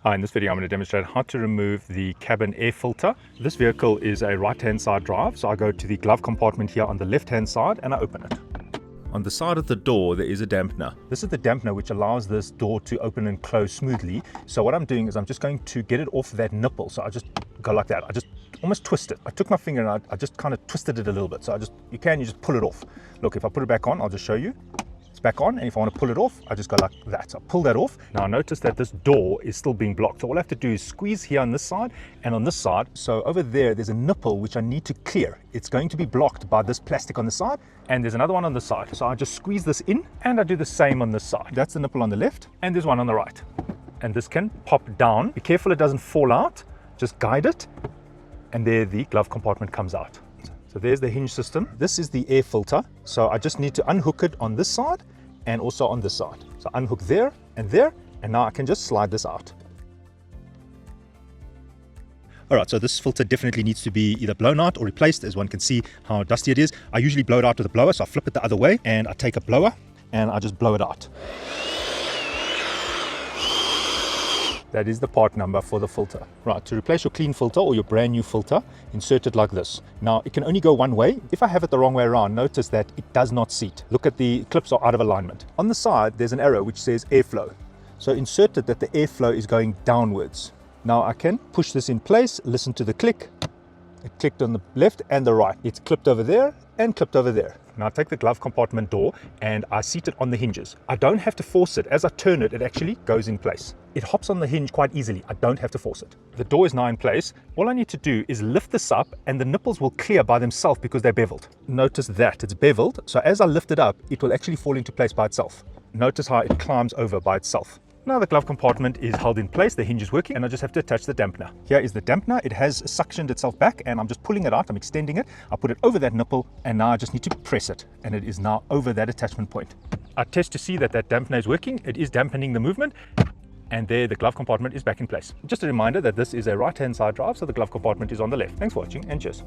Hi, in this video I'm going to demonstrate how to remove the cabin air filter. This vehicle is a right-hand side drive, so I go to the glove compartment here on the left-hand side and I open it. On the side of the door there is a dampener. This is the dampener which allows this door to open and close smoothly. So what I'm doing is I'm just going to get it off that nipple. So I just go like that. I just almost twist it. I took my finger and I just kind of twisted it a little bit. So you just pull it off. Look, if I put it back on, I'll just show you. It's back on, and if I want to pull it off, I just go like that. So I pull that off. Now notice that this door is still being blocked. So all I have to do is squeeze here on this side and on this side. So over there's a nipple which I need to clear. It's going to be blocked by this plastic on the side, and there's another one on the side. So I just squeeze this in and I do the same on this side. That's the nipple on the left, and there's one on the right. And this can pop down. Be careful it doesn't fall out. Just guide it, and there the glove compartment comes out. So there's the hinge system. This is the air filter. So I just need to unhook it on this side and also on this side. So unhook there, and now I can just slide this out. All right, so this filter definitely needs to be either blown out or replaced, as one can see how dusty it is. I usually blow it out with a blower, so I flip it the other way and I take a blower and I just blow it out. That is the part number for the filter. Right, to replace your clean filter or your brand new filter, insert it like this. Now, it can only go one way. If I have it the wrong way around, notice that it does not seat. Look at the clips are out of alignment. On the side, there's an arrow which says airflow. So insert it that the airflow is going downwards. Now I can push this in place, listen to the click. It clicked on the left and the right. It's clipped over there and clipped over there. Now I take the glove compartment door and I seat it on the hinges. I don't have to force it. As I turn it, it actually goes in place. It hops on the hinge quite easily. I don't have to force it. The door is now in place. All I need to do is lift this up and the nipples will clear by themselves because they're beveled. Notice that it's beveled. So as I lift it up, it will actually fall into place by itself. Notice how it climbs over by itself. Now the glove compartment is held in place, the hinge is working, and I just have to attach the dampener. Here is the dampener. It has suctioned itself back and I'm just pulling it out, I'm extending it. I put it over that nipple and now I just need to press it, and it is now over that attachment point. I test to see that that dampener is working. It is dampening the movement, and there the glove compartment is back in place. Just a reminder that this is a right-hand side drive, so the glove compartment is on the left. Thanks for watching and cheers.